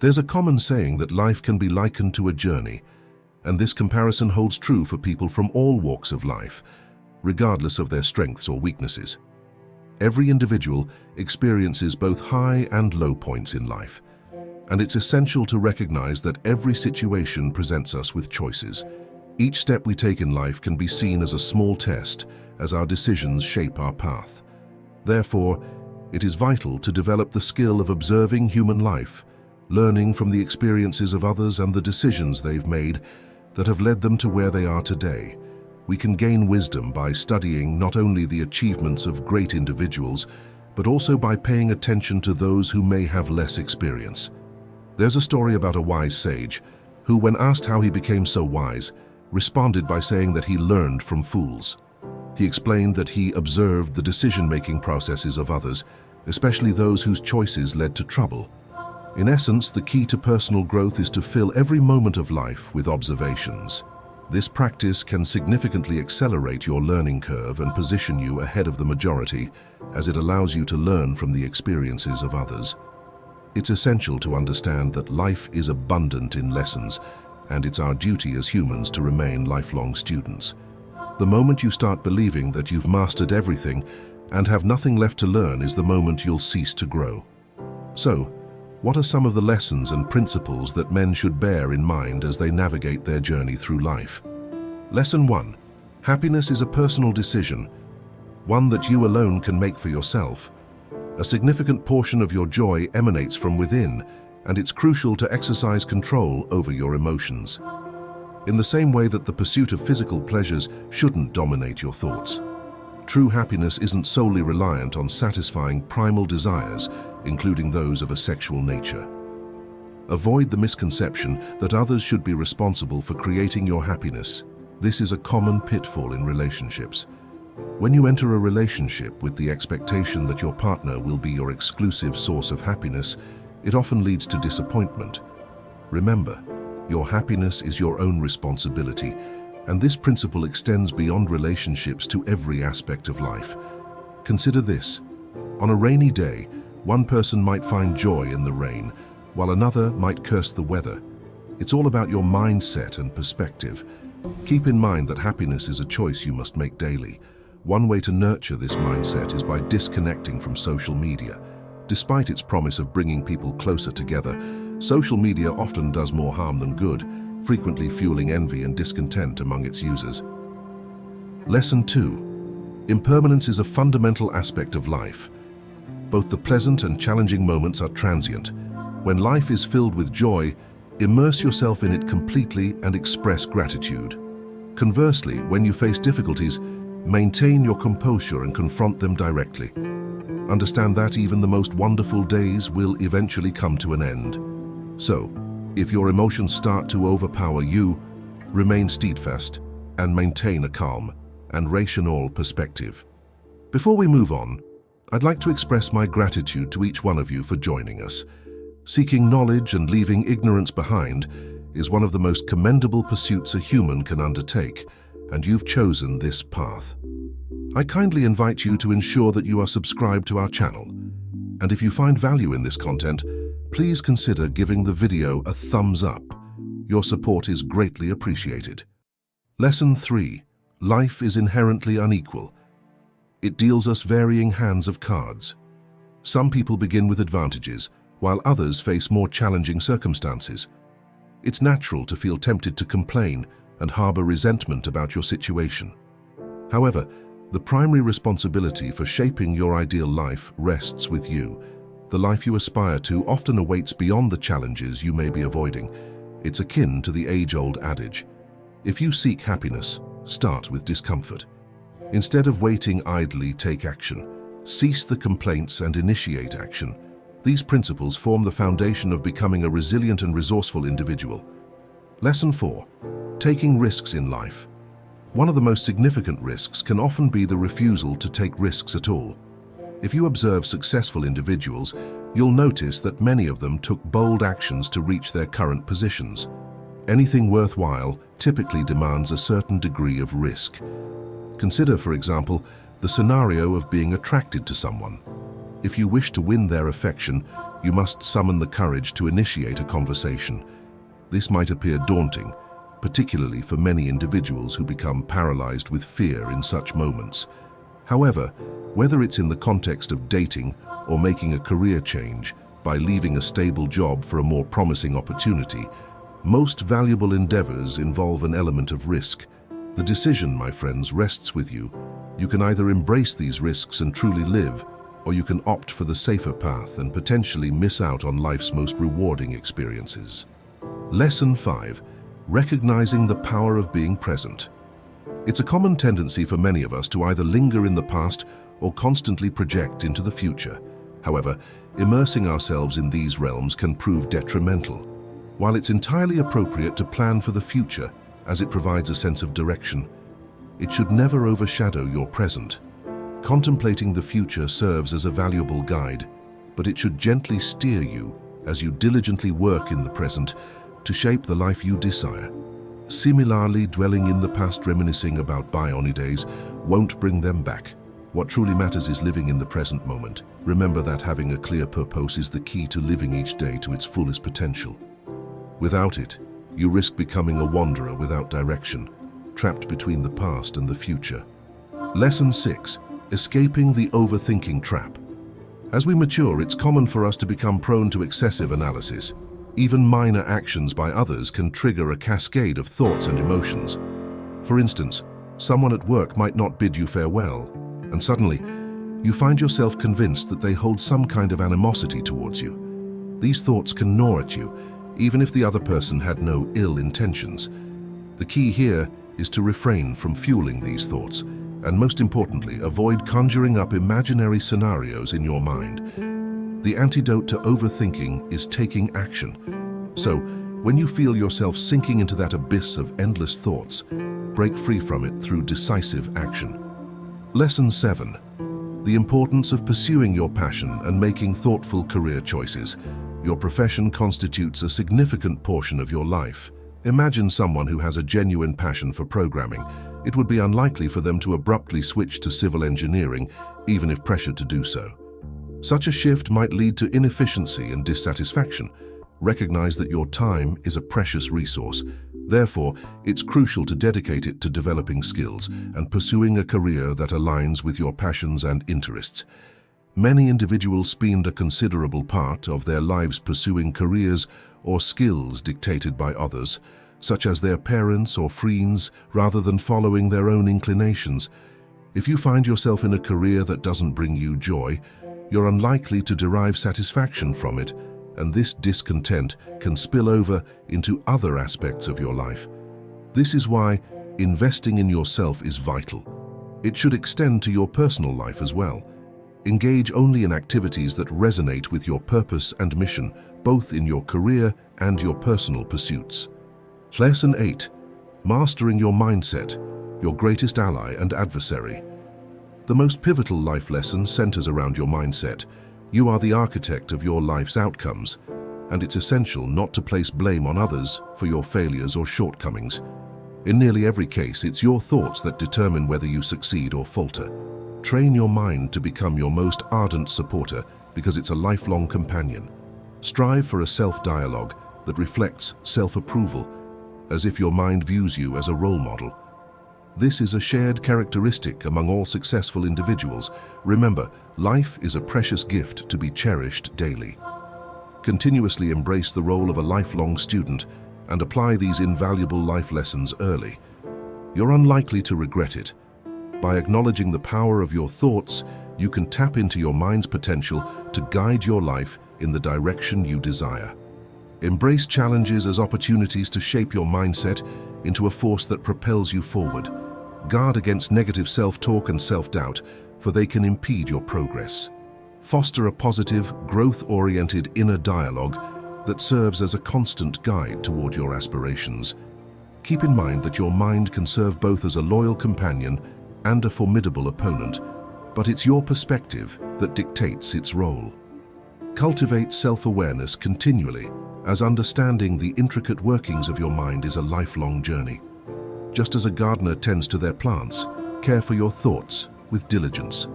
There's a common saying that life can be likened to a journey, and this comparison holds true for people from all walks of life, regardless of their strengths or weaknesses. Every individual experiences both high and low points in life, and it's essential to recognize that every situation presents us with choices. Each step we take in life can be seen as a small test as our decisions shape our path. Therefore, it is vital to develop the skill of observing human life, learning from the experiences of others and the decisions they've made that have led them to where they are today. We can gain wisdom by studying not only the achievements of great individuals, but also by paying attention to those who may have less experience. There's a story about a wise sage who, when asked how he became so wise, responded by saying that he learned from fools. He explained that he observed the decision-making processes of others, especially those whose choices led to trouble. In essence, the key to personal growth is to fill every moment of life with observations. This practice can significantly accelerate your learning curve and position you ahead of the majority, as it allows you to learn from the experiences of others. It's essential to understand that life is abundant in lessons, and it's our duty as humans to remain lifelong students. The moment you start believing that you've mastered everything and have nothing left to learn is the moment you'll cease to grow. So, what are some of the lessons and principles that men should bear in mind as they navigate their journey through life? Lesson 1. Happiness is a personal decision, one that you alone can make for yourself. A significant portion of your joy emanates from within, and it's crucial to exercise control over your emotions. In the same way that the pursuit of physical pleasures shouldn't dominate your thoughts. True happiness isn't solely reliant on satisfying primal desires, including those of a sexual nature. Avoid the misconception that others should be responsible for creating your happiness. This is a common pitfall in relationships. When you enter a relationship with the expectation that your partner will be your exclusive source of happiness, it often leads to disappointment. Remember, your happiness is your own responsibility, and this principle extends beyond relationships to every aspect of life. Consider this. On a rainy day, one person might find joy in the rain, while another might curse the weather. It's all about your mindset and perspective. Keep in mind that happiness is a choice you must make daily. One way to nurture this mindset is by disconnecting from social media. Despite its promise of bringing people closer together, social media often does more harm than good, frequently fueling envy and discontent among its users. Lesson 2. Impermanence is a fundamental aspect of life. Both the pleasant and challenging moments are transient. When life is filled with joy, immerse yourself in it completely and express gratitude. Conversely, when you face difficulties, maintain your composure and confront them directly. Understand that even the most wonderful days will eventually come to an end. So, if your emotions start to overpower you, remain steadfast and maintain a calm and rational perspective. Before we move on, I'd like to express my gratitude to each one of you for joining us. Seeking knowledge and leaving ignorance behind is one of the most commendable pursuits a human can undertake, and you've chosen this path. I kindly invite you to ensure that you are subscribed to our channel, and if you find value in this content, please consider giving the video a thumbs up. Your support is greatly appreciated. Lesson 3. Life is inherently unequal. It deals us varying hands of cards. Some people begin with advantages, while others face more challenging circumstances. It's natural to feel tempted to complain and harbor resentment about your situation. However, the primary responsibility for shaping your ideal life rests with you. The life you aspire to often awaits beyond the challenges you may be avoiding. It's akin to the age-old adage, if you seek happiness, start with discomfort. Instead of waiting idly, take action. Cease the complaints and initiate action. These principles form the foundation of becoming a resilient and resourceful individual. Lesson 4. Taking risks in life. One of the most significant risks can often be the refusal to take risks at all. If you observe successful individuals, you'll notice that many of them took bold actions to reach their current positions. Anything worthwhile typically demands a certain degree of risk. Consider, for example, the scenario of being attracted to someone. If you wish to win their affection, you must summon the courage to initiate a conversation. This might appear daunting, particularly for many individuals who become paralyzed with fear in such moments. However, whether it's in the context of dating or making a career change by leaving a stable job for a more promising opportunity, most valuable endeavors involve an element of risk. The decision, my friends, rests with you. You can either embrace these risks and truly live, or you can opt for the safer path and potentially miss out on life's most rewarding experiences. Lesson 5. Recognizing the power of being present. It's a common tendency for many of us to either linger in the past or constantly project into the future. However, immersing ourselves in these realms can prove detrimental. While it's entirely appropriate to plan for the future, as it provides a sense of direction, it should never overshadow your present. Contemplating the future serves as a valuable guide, but it should gently steer you as you diligently work in the present to shape the life you desire. Similarly, dwelling in the past reminiscing about bygone days won't bring them back. What truly matters is living in the present moment. Remember that having a clear purpose is the key to living each day to its fullest potential. Without it, you risk becoming a wanderer without direction, trapped between the past and the future. Lesson 6. Escaping the overthinking trap. As we mature, it's common for us to become prone to excessive analysis. Even minor actions by others can trigger a cascade of thoughts and emotions. For instance, someone at work might not bid you farewell, and suddenly, you find yourself convinced that they hold some kind of animosity towards you. These thoughts can gnaw at you, even if the other person had no ill intentions. The key here is to refrain from fueling these thoughts, and most importantly, avoid conjuring up imaginary scenarios in your mind. The antidote to overthinking is taking action. So, when you feel yourself sinking into that abyss of endless thoughts, break free from it through decisive action. Lesson 7. The importance of pursuing your passion and making thoughtful career choices. Your profession constitutes a significant portion of your life. Imagine someone who has a genuine passion for programming. It would be unlikely for them to abruptly switch to civil engineering, even if pressured to do so. Such a shift might lead to inefficiency and dissatisfaction. Recognize that your time is a precious resource. Therefore, it's crucial to dedicate it to developing skills and pursuing a career that aligns with your passions and interests. Many individuals spend a considerable part of their lives pursuing careers or skills dictated by others, such as their parents or friends, rather than following their own inclinations. If you find yourself in a career that doesn't bring you joy, you're unlikely to derive satisfaction from it, and this discontent can spill over into other aspects of your life. This is why investing in yourself is vital. It should extend to your personal life as well. Engage only in activities that resonate with your purpose and mission, both in your career and your personal pursuits. Lesson 8. Mastering your mindset, your greatest ally and adversary. The most pivotal life lesson centers around your mindset. You are the architect of your life's outcomes, and it's essential not to place blame on others for your failures or shortcomings. In nearly every case, it's your thoughts that determine whether you succeed or falter. Train your mind to become your most ardent supporter because it's a lifelong companion. Strive for a self-dialogue that reflects self-approval, as if your mind views you as a role model. This is a shared characteristic among all successful individuals. Remember, life is a precious gift to be cherished daily. Continuously embrace the role of a lifelong student and apply these invaluable life lessons early. You're unlikely to regret it. By acknowledging the power of your thoughts, you can tap into your mind's potential to guide your life in the direction you desire. Embrace challenges as opportunities to shape your mindset into a force that propels you forward. Guard against negative self-talk and self-doubt, for they can impede your progress. Foster a positive, growth-oriented inner dialogue that serves as a constant guide toward your aspirations. Keep in mind that your mind can serve both as a loyal companion and a formidable opponent, but it's your perspective that dictates its role. Cultivate self-awareness continually, as understanding the intricate workings of your mind is a lifelong journey. Just as a gardener tends to their plants, care for your thoughts with diligence.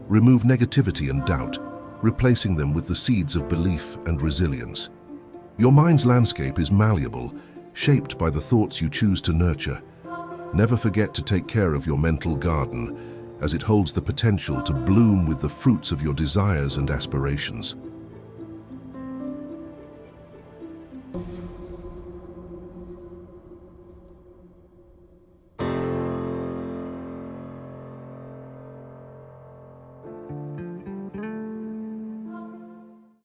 Remove negativity and doubt, replacing them with the seeds of belief and resilience. Your mind's landscape is malleable, shaped by the thoughts you choose to nurture. Never forget to take care of your mental garden, as it holds the potential to bloom with the fruits of your desires and aspirations.